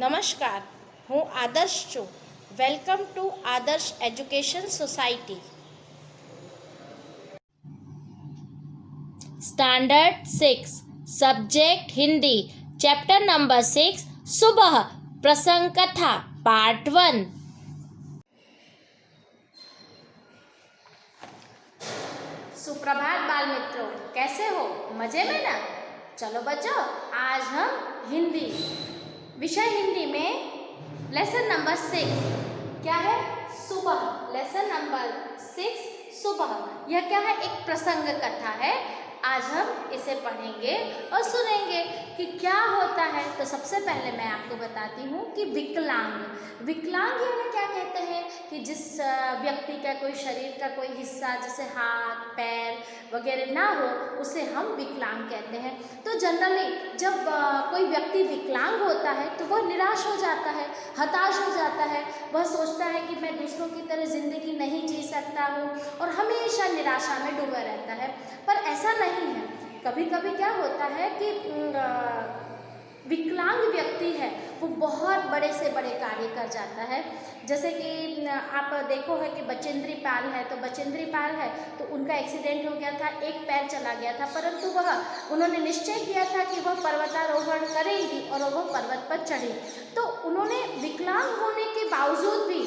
नमस्कार, હું આદર્શ છું. વેલકમ ટુ આદર્શ education society. Standard 6 subject Hindi chapter number 6 सुबह प्रसंग कथा पार्ट 1. सुप्रभात बाल मित्रों, कैसे हो? मजे में ना? चलो बच्चों, आज हम हिंदी विषय हिंदी में लेसन नंबर 6 क्या है? सुबह. लेसन नंबर 6 सुबह. यह क्या है? एक प्रसंग कथा है. आज हम इसे पढ़ेंगे और सुनेंगे कि क्या होता है. तो सबसे पहले मैं आपको बताती हूँ कि विकलांग यानी क्या कहते हैं कि जिस व्यक्ति का कोई शरीर का कोई हिस्सा जैसे हाथ पैर वगैरह ना हो उसे हम विकलांग कहते हैं. तो जनरली जब कोई व्यक्ति विकलांग होता है तो वह निराश हो जाता है, हताश हो जाता है. वह सोचता है कि मैं दूसरों की तरह ज़िंदगी नहीं जी सकता हूँ और हमेशा निराशा में डूबा रहता है. पर ऐसा नहीं है. कभी कभी क्या होता है कि विकलांग व्यक्ति है वो बहुत बड़े से बड़े कार्य कर जाता है. जैसे कि आप देखो है कि बचेंद्री पाल है, तो बचेंद्री पाल है तो उनका एक्सीडेंट हो गया था, एक पैर चला गया था, परंतु उन्होंने निश्चय किया था कि वह पर्वतारोहण करेंगी और वह पर्वत पर चढ़ी. तो उन्होंने विकलांग होने के बावजूद भी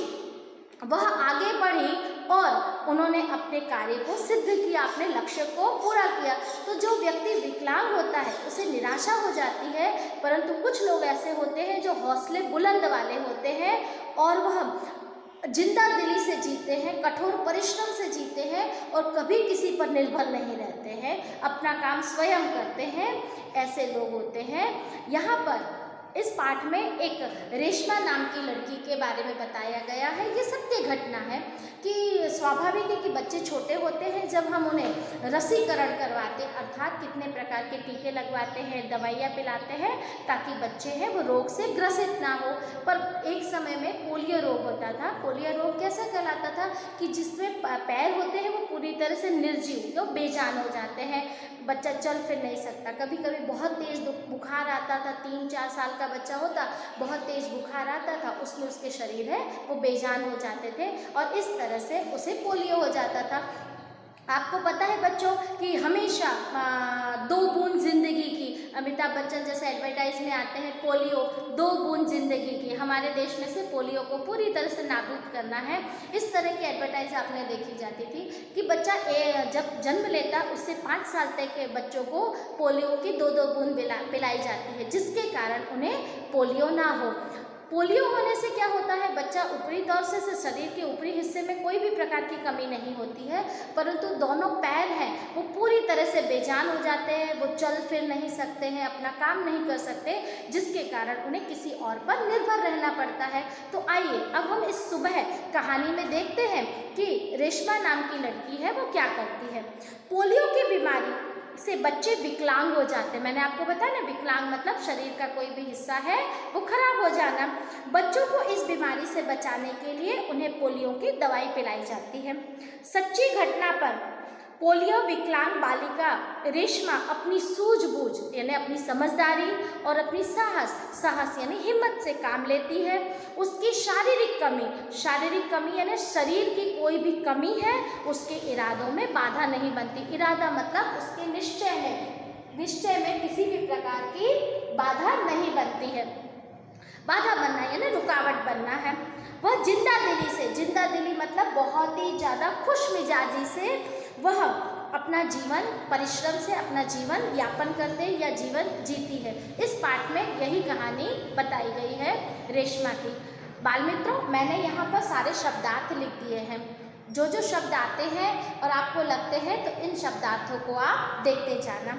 वह आगे बढ़ी और उन्होंने अपने कार्य को सिद्ध किया, अपने लक्ष्य को पूरा किया. तो जो व्यक्ति विकलांग होता है उसे निराशा हो जाती है, परंतु कुछ लोग ऐसे होते हैं जो हौसले बुलंद वाले होते हैं और वह जिंदा दिली से जीते हैं, कठोर परिश्रम से जीते हैं और कभी किसी पर निर्भर नहीं रहते हैं, अपना काम स्वयं करते हैं. ऐसे लोग होते हैं. यहाँ पर इस पाठ में एक रेशमा नाम की लड़की के बारे में बताया गया है. ये सत्य घटना है कि स्वाभाविक है कि बच्चे छोटे होते हैं जब हम उन्हें रसीकरण करवाते अर्थात कितने प्रकार के टीके लगवाते हैं, दवाइयाँ पिलाते हैं ताकि बच्चे हैं वो रोग से ग्रसित ना हो. पर एक समय में पोलियो रोग होता था. पोलियो रोग कैसा कहलाता था कि जिसमें पैर होते हैं वो पूरी तरह से निर्जीव तो बेजान हो जाते हैं. बच्चा चल फिर नहीं सकता. कभी कभी बहुत तेज़ बुखार आता था. 3-4 साल का बच्चा होता, बहुत तेज़ बुखार आता था, उसमें उसके शरीर है वो बेजान हो जाते थे और इस तरह से उसे पोलियो हो जाता था. आपको पता है बच्चों कि हमेशा 2 बूंद जिंदगी की, अमिताभ बच्चन जैसे एडवर्टाइज में आते हैं, पोलियो 2 बूंद जिंदगी की, हमारे देश में से पोलियो को पूरी तरह से नाबूद करना है. इस तरह की एडवर्टाइज आपने देखी जाती थी कि बच्चा जब जन्म लेता उससे 5 साल तक के बच्चों को पोलियो की 2-2 बूंद पिलाई जाती है, जिसके कारण उन्हें पोलियो ना हो. पोलियो होने से क्या होता है? बच्चा ऊपरी तौर से शरीर के ऊपरी हिस्से में कोई भी प्रकार की कमी नहीं होती है, परंतु दोनों पैर हैं वो पूरी तरह से बेजान हो जाते हैं. वो चल फिर नहीं सकते हैं, अपना काम नहीं कर सकते, जिसके कारण उन्हें किसी और पर निर्भर रहना पड़ता है. तो आइए अब हम इस सुबह कहानी में देखते हैं कि रेशमा नाम की लड़की है वो क्या करती है. पोलियो की बीमारी से बच्चे विकलांग हो जाते हैं. मैंने आपको बताया ना, विकलांग मतलब शरीर का कोई भी हिस्सा है वो खराब हो जाना. बच्चों को इस बीमारी से बचाने के लिए उन्हें पोलियो की दवाई पिलाई जाती है. सच्ची घटना पर पोलियो विकलांग बालिका रेशमा अपनी सूझबूझ यानी अपनी समझदारी और अपनी साहस यानी हिम्मत से काम लेती है. उसकी शारीरिक कमी यानी शरीर की कोई भी कमी है उसके इरादों में बाधा नहीं बनती. इरादा मतलब उसके निश्चय में किसी भी प्रकार की बाधा नहीं बनती है. बाधा बनना यानी रुकावट बनना है. वह जिंदा दिली मतलब बहुत ही ज़्यादा खुश मिजाजी से वह अपना जीवन परिश्रम से अपना जीवन यापन करते या जीवन जीती है. इस पाठ में यही कहानी बताई गई है रेशमा की. बाल मित्रों, मैंने यहाँ पर सारे शब्दार्थ लिख दिए हैं. जो शब्द आते हैं और आपको लगते हैं तो इन शब्दार्थों को आप देखते जाना.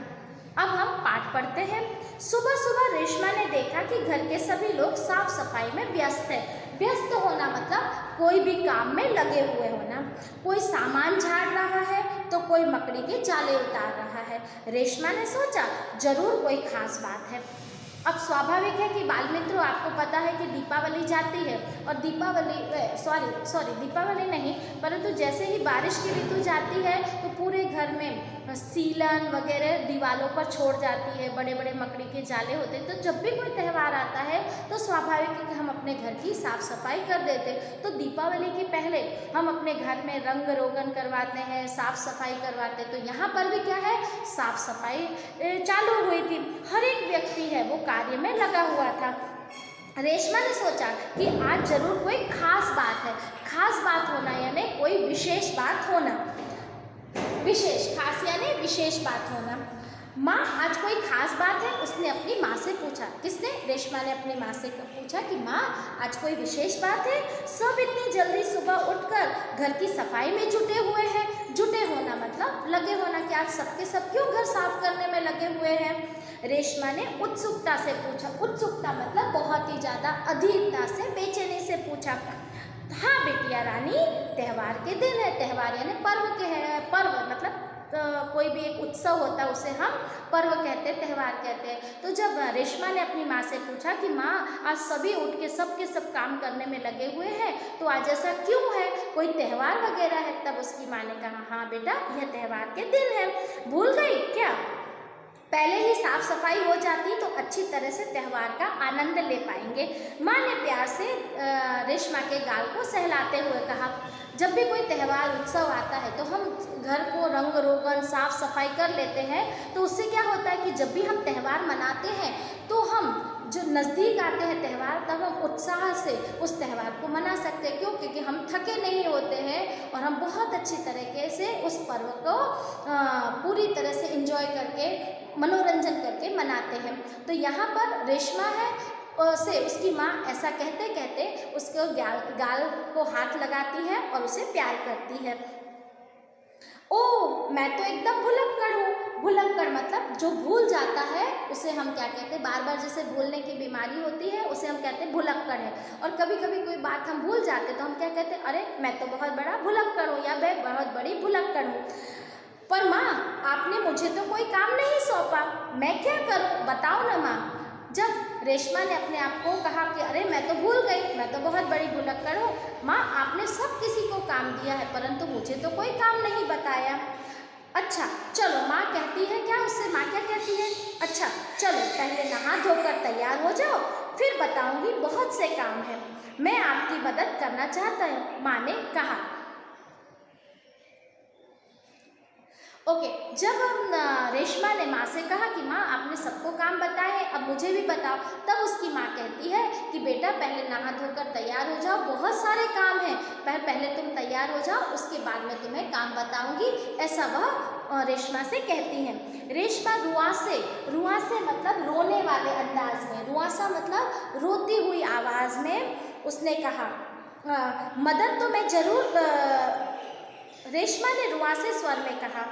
अब हम पाठ पढ़ते हैं. सुबह सुबह रेशमा ने देखा कि घर के सभी लोग साफ सफाई में व्यस्त हैं. व्यस्त होना मतलब कोई भी काम में लगे हुए होना. कोई सामान झाड़ रहा है तो कोई मकड़ी के जाले उतार रहा है. रेशमा ने सोचा जरूर कोई खास बात है. अब स्वाभाविक है कि बाल मित्रों आपको पता है कि दीपावली जाती है और दीपावली नहीं, परंतु जैसे ही बारिश की ऋतु जाती है तो पूरे घर में सीलन वगैरह दीवारों पर छोड़ जाती है, बड़े बड़े मकड़ी के जाले होते हैं। तो जब भी कोई त्यौहार आता है तो स्वाभाविक है कि हम अपने घर की साफ़ सफाई कर देते। तो दीपावली के पहले हम अपने घर में रंग रोगन करवाते हैं, साफ़ सफाई करवाते। तो यहाँ पर भी क्या है, साफ़ सफाई चालू हुई थी। हर एक व्यक्ति है वो कार्य में लगा हुआ था। रेशमा ने सोचा कि आज जरूर कोई खास बात है, खास बात होना यानी कोई विशेष बात होना, विशेष, खास यानी विशेष बात होना। माँ आज कोई खास बात है, उसने अपनी माँ से पूछा। किसने? रेशमा ने अपनी माँ से पूछा कि माँ आज कोई विशेष बात है। सब इतनी जल्दी सुबह उठकर घर की सफाई में जुटे हुए हैं। जुटे होना मतलब लगे होना कि आज सबके सब क्यों घर साफ करने में लगे हुए हैं। रेशमा ने उत्सुकता से पूछा। उत्सुकता मतलब बहुत ही ज़्यादा अधीरता से, बेचैनी से पूछा। हाँ बेटिया रानी, त्यौहार के दिन है। त्यौहार यानी पर्व के हैं। पर्व मतलब कोई भी एक उत्सव होता है उसे हम पर्व कहते हैं, त्यौहार कहते हैं। तो जब रेशमा ने अपनी माँ से पूछा कि माँ आज सभी उठ के सब के सब काम करने में लगे हुए हैं, तो आज ऐसा क्यों है, कोई त्यौहार वगैरह है? तब उसकी माँ ने कहा हाँ बेटा, यह त्यौहार के दिन है। भूल गई क्या? पहले ही साफ सफाई हो जाती तो अच्छी तरह से त्यौहार का आनंद ले पाएंगे। माँ ने प्यार से रेशमा के गाल को सहलाते हुए कहा। जब भी कोई त्यौहार उत्सव आता है तो हम घर को रंग रोगन साफ सफाई कर लेते हैं। तो उससे क्या होता है कि जब भी हम त्यौहार मनाते हैं तो हम जो नज़दीक आते हैं त्यौहार, तब हम उत्साह से उस त्यौहार को मना सकते हैं। क्यों? क्योंकि हम थके नहीं होते हैं और हम बहुत अच्छी तरीके से उस पर्व को पूरी तरह से एंजॉय करके, मनोरंजन करके मनाते हैं। तो यहाँ पर रेशमा है से उसकी माँ ऐसा कहते कहते उसको गाल को हाथ लगाती है और उसे प्यार करती है। ओह, मैं तो एकदम भुलक्कड़ हूँ। भुलक्कड़ मतलब जो भूल जाता है उसे हम क्या कहते हैं, बार बार जैसे भूलने की बीमारी होती है उसे हम कहते हैं भुलक्कड़ है। और कभी कभी कोई बात हम भूल जाते तो हम क्या कहते हैं, अरे मैं तो बहुत बड़ा भुलक्कड़ हूँ या मैं बहुत बड़ी भुलक्कड़ हूँ। पर माँ आपने मुझे तो कोई काम नहीं सौंपा, मैं क्या करूँ बताओ ना माँ। जब रेशमा ने अपने आप को कहा कि अरे मैं तो भूल गई, मैं तो बहुत बड़ी भुलक्कड़ हूँ। माँ आपने सब किसी को काम दिया है परंतु मुझे तो कोई काम नहीं बताया। अच्छा चलो, माँ कहती है क्या उससे, माँ क्या कहती है, अच्छा चलो पहले नहा धोकर तैयार हो जाओ, फिर बताऊंगी, बहुत से काम है, मैं आपकी मदद करना चाहता हूँ, माँ ने कहा। ओके, जब रेशमा ने माँ से कहा कि माँ आपने सबको काम बताए, अब मुझे भी बताओ, तब उसकी माँ कहती है कि बेटा पहले नहा धोकर तैयार हो जाओ, बहुत सारे काम हैं, पहले तुम तैयार हो जाओ, उसके बाद मैं तुम्हें काम बताऊंगी, ऐसा वह रेशमा से कहती हैं। रेशमा रुआसे मतलब रोने वाले अंदाज में, रुआसा मतलब रोती हुई आवाज़ में उसने कहा मदद तो मैं जरूर, रेशमा ने रुआसे स्वर में कहा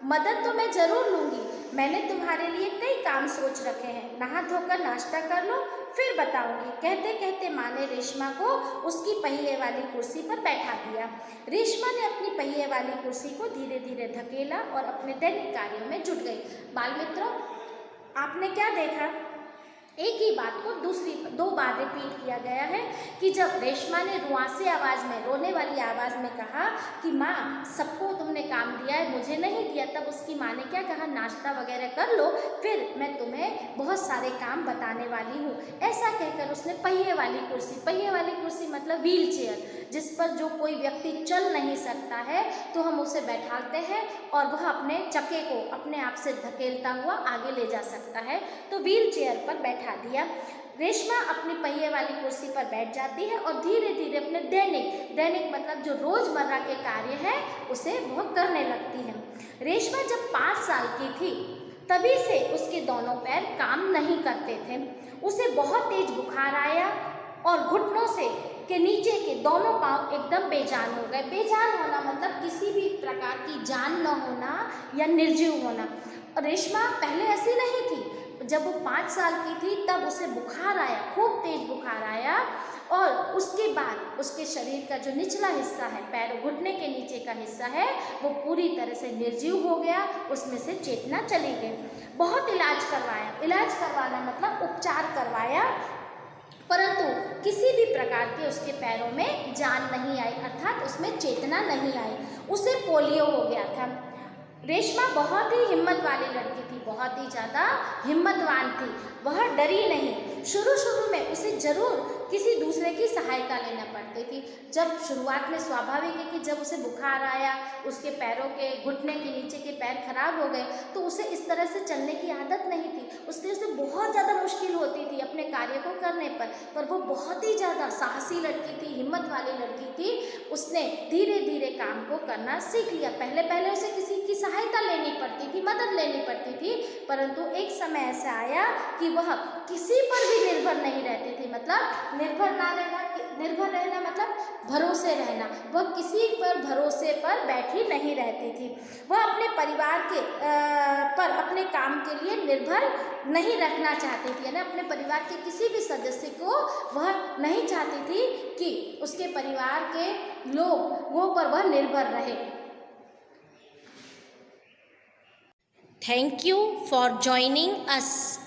मदद तो मैं ज़रूर लूँगी, मैंने तुम्हारे लिए कई काम सोच रखे हैं, नहा धोकर नाश्ता कर लो फिर बताऊंगी। कहते कहते माँ ने रेशमा को उसकी पहिए वाली कुर्सी पर बैठा दिया। रेशमा ने अपनी पहिए वाली कुर्सी को धीरे धीरे धकेला और अपने दैनिक कार्यों में जुट गई। बाल मित्रों, आपने क्या देखा, एक ही बात को दो बार रिपीट किया गया है कि जब रेशमा ने रुआसे आवाज़ में, रोने वाली आवाज़ में कहा कि माँ सबको तुमने काम दिया है, मुझे नहीं दिया, तब उसकी माँ ने क्या कहा, नाश्ता वगैरह कर लो फिर मैं तुम्हें बहुत सारे काम बताने वाली हूँ। ऐसा कहकर उसने पहिए वाली कुर्सी मतलब व्हील चेयर, जिस पर जो कोई व्यक्ति चल नहीं सकता है तो हम उसे बैठाते हैं और वह अपने चक्के को अपने आप से धकेलता हुआ आगे ले जा सकता है, तो व्हील चेयर पर बैठा दिया। रेशमा अपनी पहिए वाली कुर्सी पर बैठ जाती है और धीरे धीरे अपने दैनिक मतलब जो रोजमर्रा के कार्य है उसे वह करने लगती है। रेशमा जब 5 साल की थी तभी से उसके दोनों पैर काम नहीं करते थे। उसे बहुत तेज बुखार आया और घुटनों से के नीचे के दोनों पांव एकदम बेजान हो गए। बेजान होना मतलब किसी भी प्रकार की जान न होना या निर्जीव होना। रेशमा पहले ऐसी नहीं थी। जब वो 5 साल की थी तब उसे बुखार आया, खूब तेज बुखार आया और उसके बाद उसके शरीर का जो निचला हिस्सा है, पैर घुटने के नीचे का हिस्सा है, वो पूरी तरह से निर्जीव हो गया, उसमें से चेतना चली गई। बहुत इलाज करवाना मतलब उपचार करवाया, परंतु किसी भी प्रकार के उसके पैरों में जान नहीं आई, अर्थात उसमें चेतना नहीं आई। उसे पोलियो हो गया था। रेशमा बहुत ही हिम्मत वाली लड़की थी, बहुत ही ज़्यादा हिम्मतवान थी। वह डरी नहीं। शुरू में उसे ज़रूर किसी दूसरे की सहायता लेना पड़ती थी। जब शुरुआत में स्वाभाविक है कि जब उसे बुखार आया, उसके पैरों के घुटने के नीचे के पैर खराब हो गए, तो उसे इस तरह से चलने की आदत नहीं थी। उससे बहुत ज़्यादा मुश्किल होती थी अपने कार्य को करने पर वो बहुत ही ज़्यादा साहसी लड़की थी, हिम्मत वाली लड़की थी। उसने धीरे धीरे काम को करना सीख लिया। पहले पहले उसे किसी की सहायता लेनी पड़ती थी, मदद लेनी पड़ती थी, परंतु एक समय ऐसा आया कि वह किसी पर भी निर्भर नहीं रहती थी। मतलब निर्भर रहना मतलब भरोसे रहना। वह किसी पर भरोसे पर बैठी नहीं रहती थी। वह अपने परिवार के पर अपने काम के लिए निर्भर नहीं रखना चाहती थी, यानी अपने परिवार के किसी भी सदस्य को वह नहीं चाहती थी कि उसके परिवार के लोगों पर वह निर्भर रहे। Thank you for joining us.